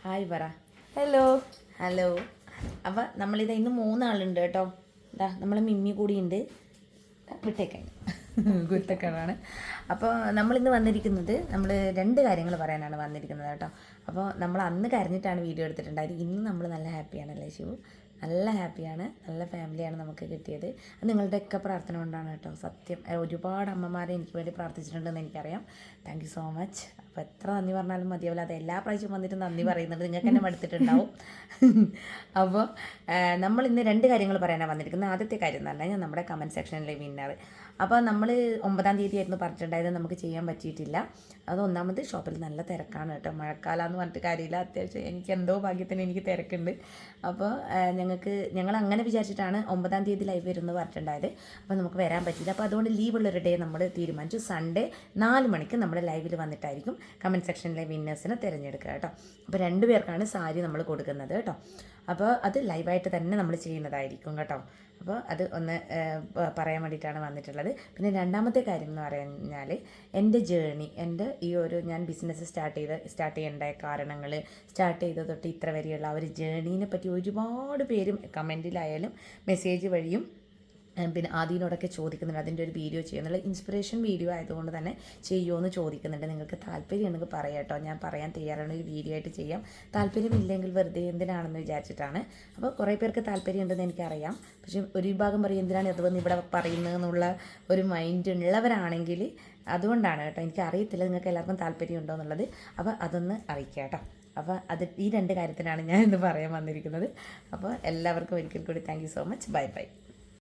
Hi പറ. Hello. Hello. അപ്പോൾ നമ്മളിത് ഇന്ന് 3 ആളുണ്ട് കേട്ടോ. ഇതാ നമ്മൾ മിമ്മി കൂടിയുണ്ട്. വിട്ടേക്കാണ് കുരുത്തക്കേടാണ്. അപ്പോൾ നമ്മളിന്ന് വന്നിരിക്കുന്നത് നമ്മൾ 2 കാര്യങ്ങൾ പറയാനാണ് വന്നിരിക്കുന്നത് കേട്ടോ. അപ്പോൾ നമ്മൾ അന്ന് കരഞ്ഞിട്ടാണ് വീഡിയോ എടുത്തിട്ടുണ്ടായത്. ഇന്ന് നമ്മൾ നല്ല ഹാപ്പിയാണല്ലേ ശിവു? നല്ല ഹാപ്പിയാണ്. നല്ല ഫാമിലിയാണ് നമുക്ക് കിട്ടിയത്. അത് നിങ്ങളുടെയൊക്കെ പ്രാർത്ഥന കൊണ്ടാണ് കേട്ടോ. സത്യം ഒരുപാട് അമ്മമാരെ എനിക്ക് വേണ്ടി പ്രാർത്ഥിച്ചിട്ടുണ്ടെന്ന് എനിക്കറിയാം. Thank you so much. അപ്പോൾ എത്ര നന്ദി പറഞ്ഞാലും മതിയാവില്ല. അത് എല്ലാ പ്രാവശ്യവും വന്നിട്ട് നന്ദി പറയുന്നുണ്ട്. നിങ്ങൾക്ക് തന്നെ മടുത്തിട്ടുണ്ടാവും. അപ്പോൾ നമ്മൾ ഇന്ന് 2 കാര്യങ്ങൾ പറയാനാണ് വന്നിരിക്കുന്നത്. ആദ്യത്തെ കാര്യം എന്ന് പറഞ്ഞാൽ നമ്മുടെ കമൻറ്റ് സെക്ഷനിലെ വിന്നർ. അപ്പോൾ നമ്മൾ 9-ാം തീയതി ആയിരുന്നു പറഞ്ഞിട്ടുണ്ടായത്. നമുക്ക് ചെയ്യാൻ പറ്റിയിട്ടില്ല. അത് ഒന്നാമത് ഷോപ്പിൽ നല്ല തിരക്കാണ് കേട്ടോ. മഴക്കാലമെന്ന് പറഞ്ഞിട്ട് കാര്യമില്ല. അത്യാവശ്യം എനിക്ക് എന്തോ ഭാഗ്യത്തിന് എനിക്ക് തിരക്കുണ്ട്. അപ്പോൾ ഞങ്ങൾ അങ്ങനെ വിചാരിച്ചിട്ടാണ് 9-ാം തീയതി ലൈവ് വരുമെന്ന് പറഞ്ഞിട്ടുണ്ടായത്. അപ്പോൾ നമുക്ക് വരാൻ പറ്റില്ല. അപ്പോൾ അതുകൊണ്ട് ലീവുള്ളൊരു ഡേ നമ്മൾ തീരുമാനിച്ചു. സൺഡേ 4 മണിക്ക് നമ്മുടെ ലൈവിൽ വന്നിട്ടായിരിക്കും കമൻറ്റ് സെക്ഷനിലെ വിന്നേഴ്സിനെ തിരഞ്ഞെടുക്കുക കേട്ടോ. അപ്പോൾ 2 പേർക്കാണ് സാരി നമ്മൾ കൊടുക്കുന്നത് കേട്ടോ. അപ്പോൾ അത് ലൈവായിട്ട് തന്നെ നമ്മൾ ചെയ്യുന്നതായിരിക്കും കേട്ടോ. അപ്പോൾ അത് ഒന്ന് പറയാൻ വേണ്ടിയിട്ടാണ് വന്നിട്ടുള്ളത്. പിന്നെ രണ്ടാമത്തെ കാര്യം എന്ന് പറഞ്ഞാൽ എൻ്റെ ജേണി, എൻ്റെ ഈ ഒരു ഞാൻ ബിസിനസ് സ്റ്റാർട്ട് ചെയ്യേണ്ട കാരണങ്ങൾ, സ്റ്റാർട്ട് ചെയ്തത് തൊട്ട് ഇത്ര വരെയുള്ള ആ ഒരു ജേണീനെ പറ്റി ഒരുപാട് പേരും കമൻറ്റിലായാലും മെസ്സേജ് വഴിയും പിന്നെ ആദ്യനോടൊക്കെ ചോദിക്കുന്നുണ്ട് അതിൻ്റെ ഒരു വീഡിയോ ചെയ്യുന്നുള്ള. ഇൻസ്പിറേഷൻ വീഡിയോ ആയതുകൊണ്ട് തന്നെ ചെയ്യുമോ എന്ന് ചോദിക്കുന്നുണ്ട്. നിങ്ങൾക്ക് താല്പര്യമുണ്ടെങ്കിൽ പറയാം കേട്ടോ. ഞാൻ പറയാൻ തയ്യാറാണ്, ഒരു വീഡിയോ ആയിട്ട് ചെയ്യാം. താല്പര്യമില്ലെങ്കിൽ വെറുതെ എന്തിനാണെന്ന് വിചാരിച്ചിട്ടാണ്. അപ്പോൾ കുറേ പേർക്ക് താല്പര്യമുണ്ടെന്ന് എനിക്കറിയാം. പക്ഷേ ഒരു വിഭാഗം പറയും എന്തിനാണ് ഇത് വന്ന് ഇവിടെ പറയുന്നതെന്നുള്ള ഒരു മൈൻഡ് ഉള്ളവരാണെങ്കിൽ അതുകൊണ്ടാണ് കേട്ടോ. എനിക്കറിയത്തില്ല നിങ്ങൾക്ക് എല്ലാവർക്കും താല്പര്യമുണ്ടോ എന്നുള്ളത്. അപ്പോൾ അതൊന്ന് അറിയിക്കാം കേട്ടോ. അപ്പോൾ ഈ 2 കാര്യത്തിനാണ് ഞാൻ ഇന്ന് പറയാൻ വന്നിരിക്കുന്നത്. അപ്പോൾ എല്ലാവർക്കും ഒരിക്കൽ കൂടി thank you so much. Bye bye.